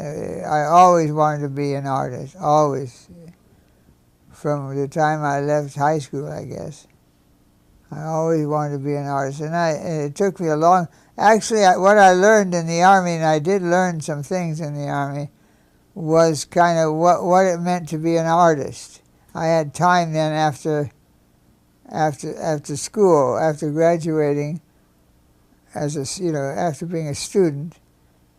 I always wanted to be an artist, always. From the time I left high school, I guess. I always wanted to be an artist. And it took me a long... Actually, what I learned in the Army, and I did learn some things in the Army, was kind of what it meant to be an artist. I had time then after school, after graduating, after being a student,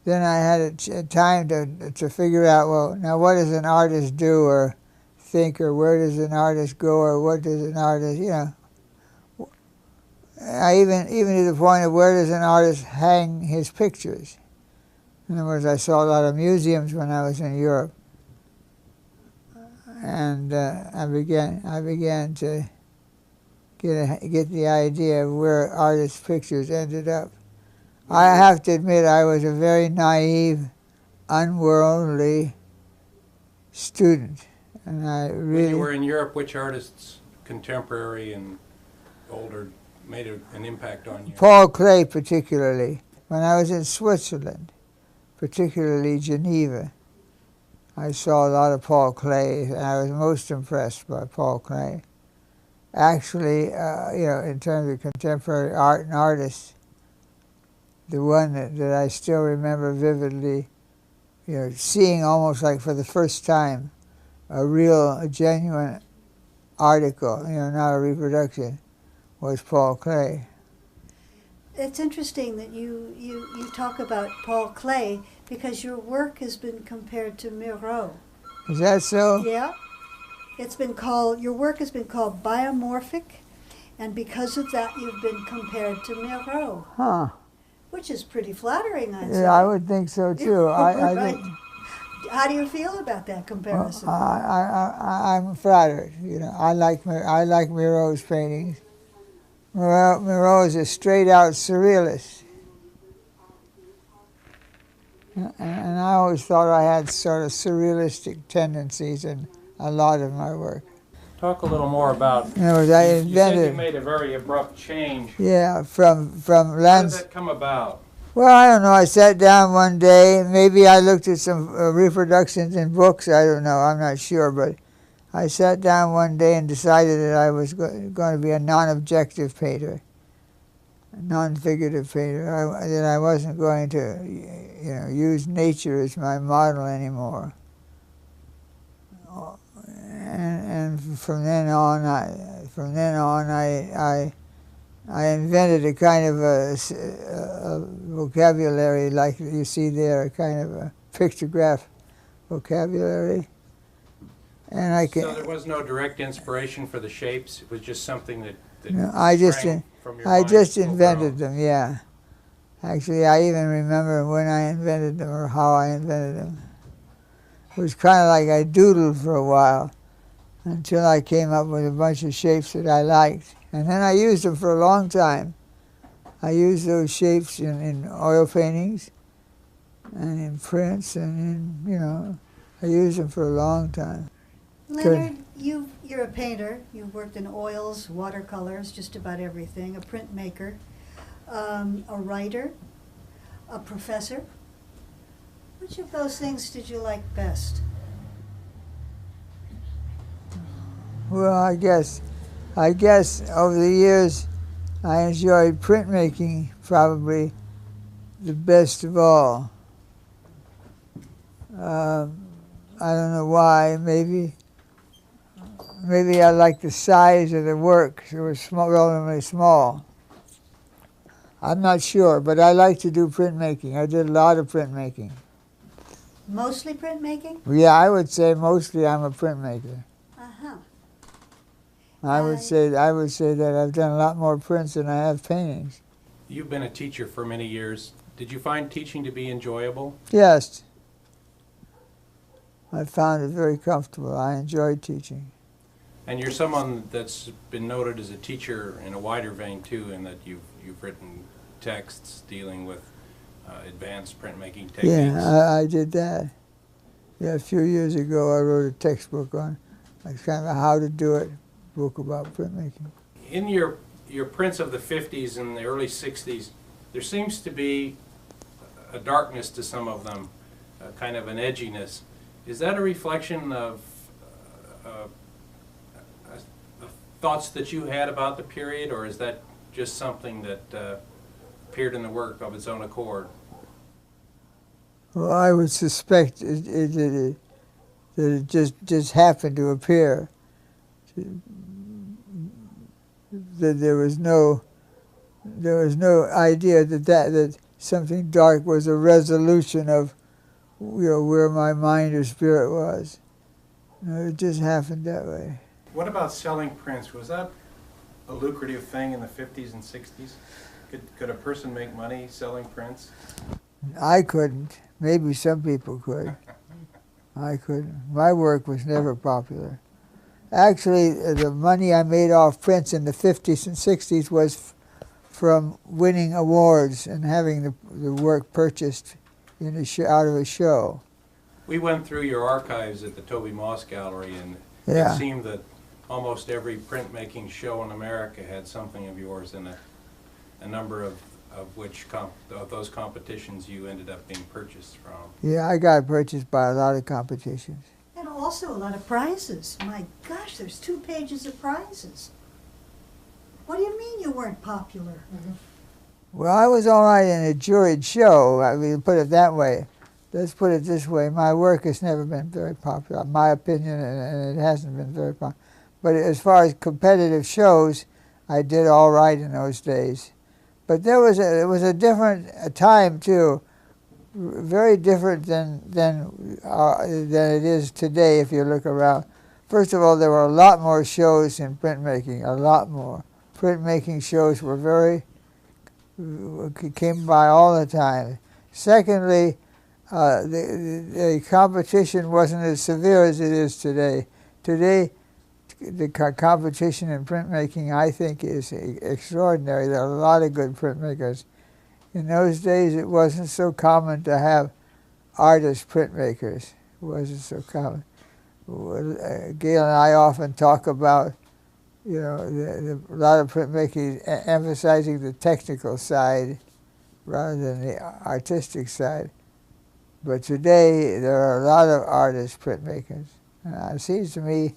then I had time to figure out, well, now what does an artist do or think, or where does an artist go, or what does an artist, I even to the point of where does an artist hang his pictures. In other words, I saw a lot of museums when I was in Europe, and I began to get the idea of where artists' pictures ended up. I have to admit I was a very naive, unworldly student, and I really... When you were in Europe, which artists, contemporary and older, made an impact on you? Paul Klee particularly. When I was in Switzerland, particularly Geneva, I saw a lot of Paul Klee, and I was most impressed by Paul Klee. Actually, in terms of contemporary art and artists, the one that I still remember vividly, seeing almost like for the first time a genuine article, not a reproduction, was Paul Klee. It's interesting that you talk about Paul Klee because your work has been compared to Miro. Is that so? Yeah. Your work has been called biomorphic, and because of that you've been compared to Miro. Huh. Which is pretty flattering, I'd say. Yeah, I would think so too. Right. I think, how do you feel about that comparison? well, I'm flattered. I like Miro's paintings. Miro is a straight-out surrealist. And I always thought I had sort of surrealistic tendencies in a lot of my work. Talk a little more about... In other words, I invented... You said you made a very abrupt change. Yeah, from How did that come about? Well, I don't know. I sat down one day. Maybe I looked at some reproductions in books. I don't know. I'm not sure. But I sat down one day and decided that I was going to be a non-objective painter, a non-figurative painter. That I wasn't going to, use nature as my model anymore. And from then on, I invented a kind of a vocabulary like you see there, a kind of a pictograph vocabulary. And so there was no direct inspiration for the shapes. It was just something that I just mind invented them. Yeah. Actually, I even remember when I invented them or how I invented them. It was kind of like I doodled for a while until I came up with a bunch of shapes that I liked. And then I used them for a long time. I used those shapes in oil paintings and in prints and I used them for a long time. Leonard, you're a painter. You've worked in oils, watercolors, just about everything, a printmaker, a writer, a professor. Which of those things did you like best? Well, I guess over the years I enjoyed printmaking probably the best of all. I don't know why. Maybe I liked the size of the work. It was relatively small. I'm not sure, but I like to do printmaking. I did a lot of printmaking. Mostly printmaking? Yeah, I would say mostly I'm a printmaker. Uh-huh. I would say that I've done a lot more prints than I have paintings. You've been a teacher for many years. Did you find teaching to be enjoyable? Yes. I found it very comfortable. I enjoyed teaching. And you're someone that's been noted as a teacher in a wider vein too, in that you've written texts dealing with advanced printmaking techniques. Yeah, I did that. Yeah, a few years ago I wrote a textbook on kind of a how to do it book about printmaking. In your prints of the 50s and the early 60s, there seems to be a darkness to some of them. kind of an edginess. Is that a reflection of thoughts that you had about the period, or is that just something that appeared in the work of its own accord? Well, I would suspect that it just happened to appear. That there was no idea that something dark was a resolution of, you know, where my mind or spirit was. You know, it just happened that way. What about selling prints? Was that a lucrative thing in the 50s and 60s? Could a person make money selling prints? I couldn't. Maybe some people could. I couldn't. My work was never popular. Actually, the money I made off prints in the 50s and 60s was from winning awards and having the work purchased in out of a show. We went through your archives at the Toby Moss Gallery, and Yeah. it seemed that almost every printmaking show in America had something of yours in it. A number of those competitions you ended up being purchased from. Yeah, I got purchased by a lot of competitions. And also a lot of prizes. My gosh, there's 2 pages of prizes. What do you mean you weren't popular? Well, I was all right in a juried show. I mean, put it that way. Let's put it this way. My work has never been very popular, in my opinion, and it hasn't been very popular. But as far as competitive shows, I did all right in those days. But it was a different time, too. Very different than it is today if you look around. First of all, there were a lot more shows in printmaking, a lot more. Printmaking shows were came by all the time. Secondly, the competition wasn't as severe as it is today. Today, the competition in printmaking, I think, is extraordinary. There are a lot of good printmakers. In those days, it wasn't so common to have artist printmakers. It wasn't so common. Gail and I often talk about, you know, a lot of printmaking emphasizing the technical side rather than the artistic side. But today, there are a lot of artist printmakers. It seems to me,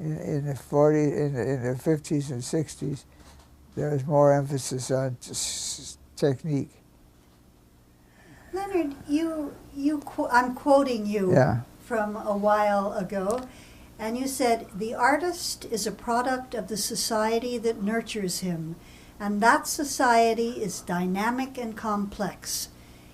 in the 50s and 60s, there was more emphasis on technique. Leonard, I'm quoting you Yeah. from a while ago, and you said, "The artist is a product of the society that nurtures him, and that society is dynamic and complex.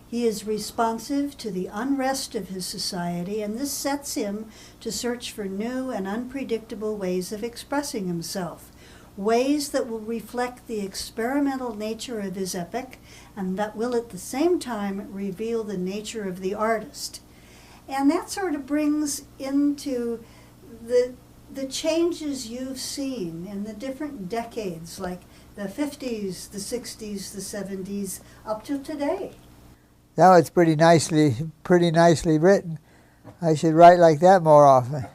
He is responsive to the unrest of his society, and this sets him to search for new and unpredictable ways of expressing himself, ways that will reflect the experimental nature of his epoch and that will at the same time reveal the nature of the artist." And that sort of brings into the changes you've seen in the different decades, like the 50s, the 60s, the 70s, up to today. Now it's pretty nicely written. I should write like that more often.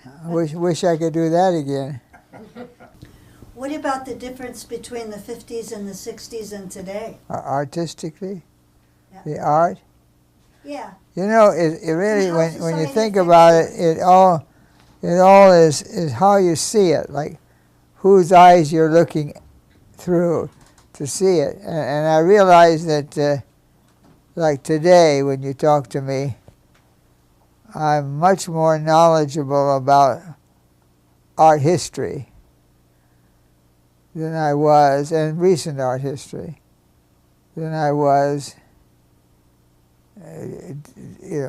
I wish I could do that again. What about the difference between the 50s and the 60s and today? Artistically, Yeah. the art. Yeah. You know, it really, How when you society think affects about it, it all is how you see it, like whose eyes you're looking through to see it. And I realize that, like today, when you talk to me, I'm much more knowledgeable about art history than I was, and recent art history, than I was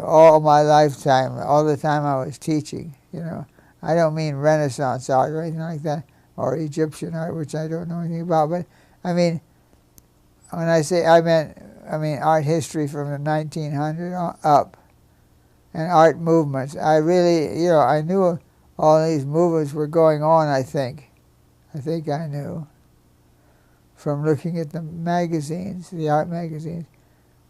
all my lifetime, all the time I was teaching. You know, I don't mean Renaissance art or anything like that, or Egyptian art, which I don't know anything about. But I mean, when I say I mean art history from the 1900s up, and art movements. I really, I knew all these movements were going on. I think I knew from looking at the magazines, the art magazines.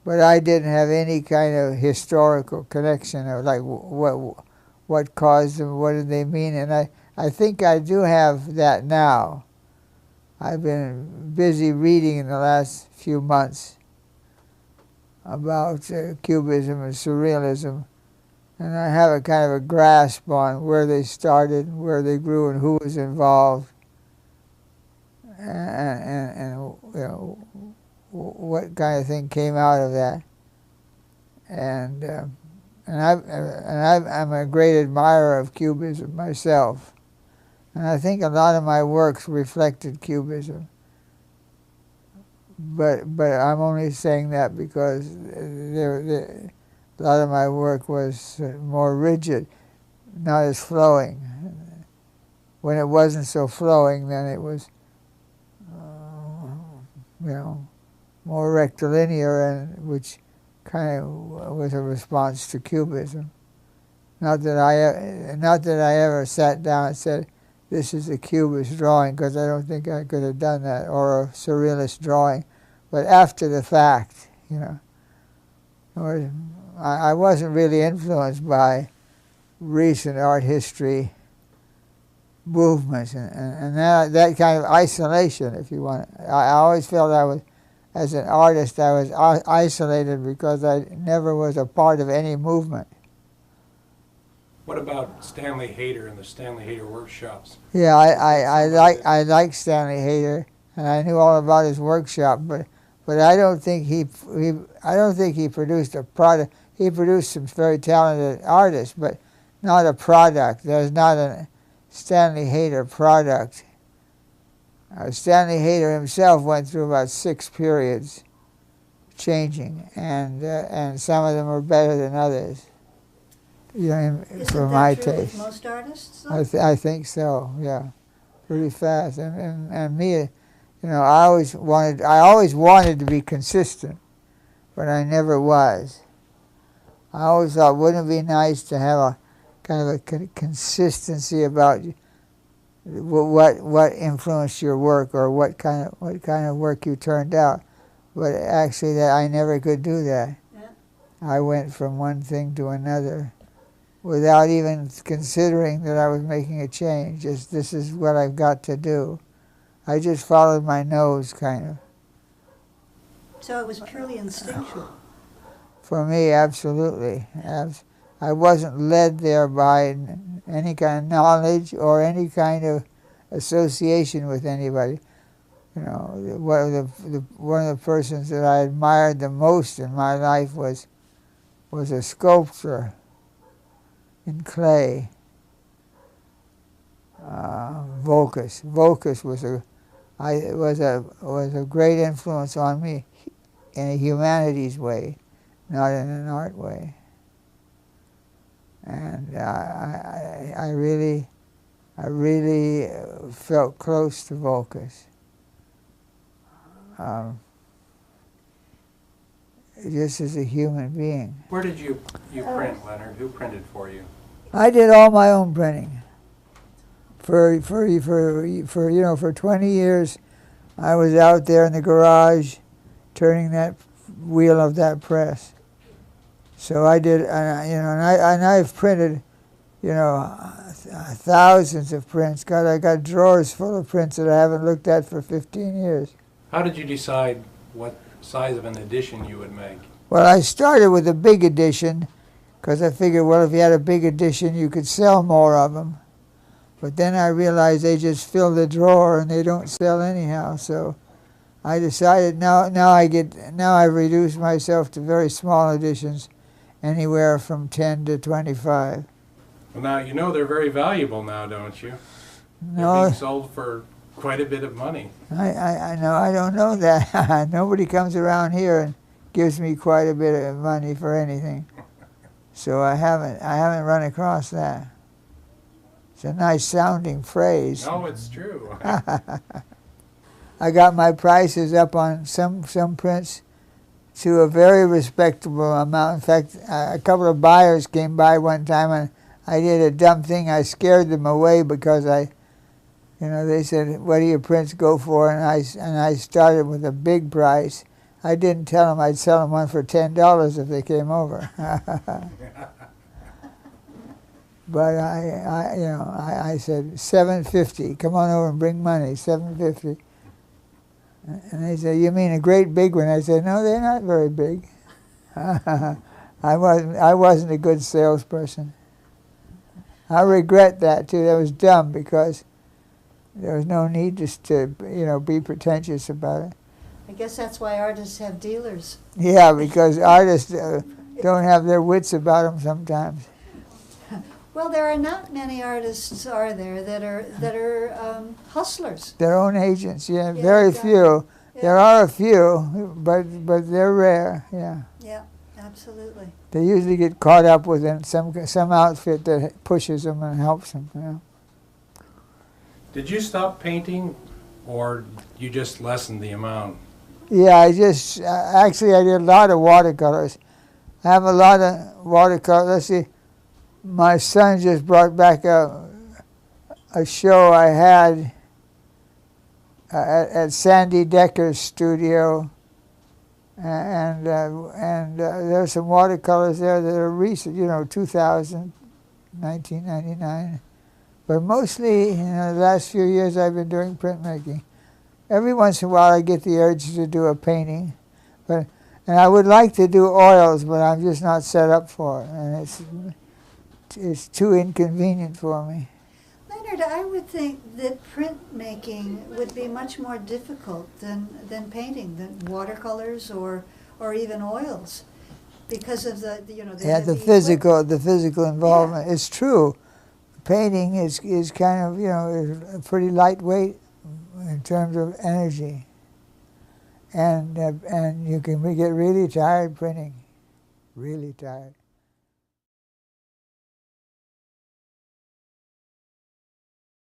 But I didn't have any kind of historical connection of like what caused them, what did they mean, and I think I do have that now. I've been busy reading in the last few months Cubism and Surrealism, and I have a kind of a grasp on where they started, where they grew, and who was involved, and you know, what kind of thing came out of that. And I'm a great admirer of Cubism myself, and I think a lot of my works reflected Cubism. But I'm only saying that because a lot of my work was more rigid, not as flowing. When it wasn't so flowing, then it was, you know, more rectilinear, and which kind of was a response to Cubism. Not that I ever sat down and said, "This is a Cubist drawing," because I don't think I could have done that, or a Surrealist drawing. But after the fact, you know, I wasn't really influenced by recent art history movements and that kind of isolation, if you want. I always felt I was, as an artist, I was isolated because I never was a part of any movement. What about Stanley Hayter and the Stanley Hayter workshops? Yeah, I like Stanley Hayter, and I knew all about his workshop, but I don't think he produced a product. He produced some very talented artists, but not a product. There's not a Stanley Hayter product. Stanley Hayter himself went through about 6 periods changing, and some of them are better than others. You know, for my taste. Isn't that true with most artists, though? I think so. Yeah, pretty fast. And me, you know, I always wanted to be consistent, but I never was. I always thought, wouldn't it be nice to have a kind of a consistency about what influenced your work, or what kind of work you turned out. But actually, that I never could do that. Yeah. I went from one thing to another without even considering that I was making a change. Just, this is what I've got to do. I just followed my nose, kind of. So it was purely instinctual. For me, absolutely. I wasn't led there by any kind of knowledge or any kind of association with anybody. You know, one of the persons that I admired the most in my life was a sculptor in clay, Voulkos. Voulkos was a great influence on me in a humanities way, not in an art way. And I really felt close to Voulkos. Just as a human being. Where did you print, Leonard? Who printed for you? I did all my own printing. For 20 years, I was out there in the garage, turning that wheel of that press. So I did, and I've printed, thousands of prints. God, I got drawers full of prints that I haven't looked at for 15 years. How did you decide what size of an edition you would make? Well, I started with a big edition because I figured, well, if you had a big edition, you could sell more of them. But then I realized they just fill the drawer and they don't sell anyhow. So I decided now I've reduced myself to very small editions, anywhere from 10 to 25. Well, now you know they're very valuable now, don't you? No, They're being sold for quite a bit of money. I know. I don't know that. Nobody comes around here and gives me quite a bit of money for anything. So I haven't run across that. It's a nice sounding phrase. No, it's true. I got my prices up on some prints to a very respectable amount. In fact, a couple of buyers came by one time and I did a dumb thing. I scared them away because they said, "What do your prints go for?" And I started with a big price. I didn't tell them I'd sell them one for $10 if they came over. But I said $7.50. Come on over and bring money. $7.50. And they said, "You mean a great big one?" I said, "No, they're not very big." I wasn't a good salesperson. I regret that too. That was dumb because there was no need to be pretentious about it. I guess that's why artists have dealers. Yeah, because artists don't have their wits about them sometimes. Well, there are not many artists, are there, that are hustlers. Their own agents, yeah, Yeah, very exactly. few. Yeah. There are a few, but they're rare. Yeah, Yeah, absolutely. they usually get caught up within some outfit that pushes them and helps them. Yeah. Did you stop painting, or you just lessened the amount? Yeah, I just actually I did a lot of watercolors. I have a lot of watercolors. Let's see, my son just brought back a show I had at Sandy Decker's studio, and there's some watercolors there that are recent, 2000, 1999. But mostly, the last few years I've been doing printmaking. Every once in a while I get the urge to do a painting, and I would like to do oils, but I'm just not set up for it, and it's too inconvenient for me. Leonard, I would think that printmaking would be much more difficult than painting, than watercolors or even oils, because of the The heavy physical involvement. It's true. Painting is kind of is pretty lightweight in terms of energy, and you can get really tired printing, really tired.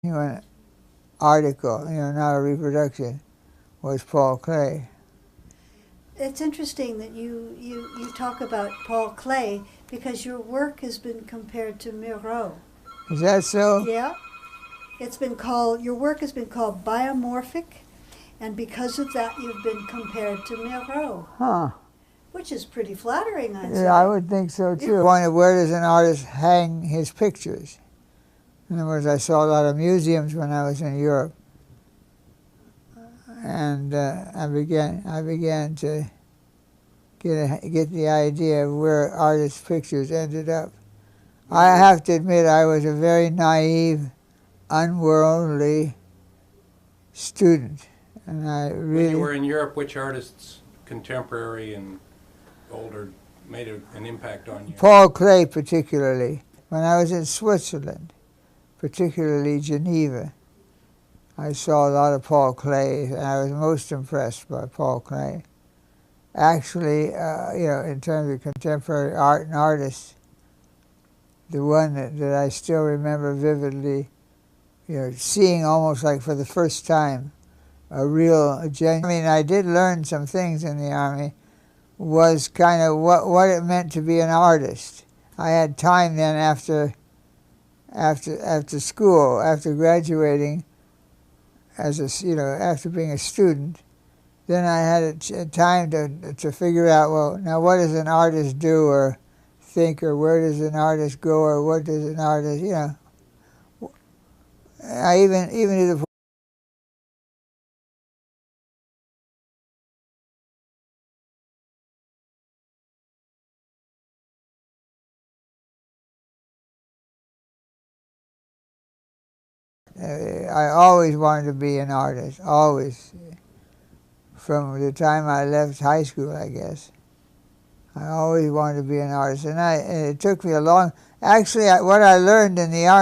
An article, not a reproduction, was Paul Klee. It's interesting that you talk about Paul Klee because your work has been compared to Miro. Is that so? Yeah. Your work has been called biomorphic, and because of that you've been compared to Miro. Huh. Which is pretty flattering, I'd say. Yeah, I would think so too. Yeah. Wondered, where does an artist hang his pictures? In other words, I saw a lot of museums when I was in Europe, and I began to get the idea of where artists' pictures ended up. I have to admit, I was a very naive, unworldly student, and I really. When you were in Europe, which artists, contemporary and older, made an impact on you? Paul Klee particularly. When I was in Switzerland, particularly Geneva, I saw a lot of Paul Klee, and I was most impressed by Paul Klee. Actually, in terms of contemporary art and artists, the one that I still remember vividly, seeing almost like for the first time, a genuine. I mean, I did learn some things in the Army, was kind of what it meant to be an artist. I had time then after school, after graduating, after being a student, then I had time to figure out, well, now what does an artist do or think, or where does an artist go, or what does an artist, I even did I always wanted to be an artist, always. From the time I left high school, I guess. I always wanted to be an artist, and it took me a long. Actually, what I learned in the Army.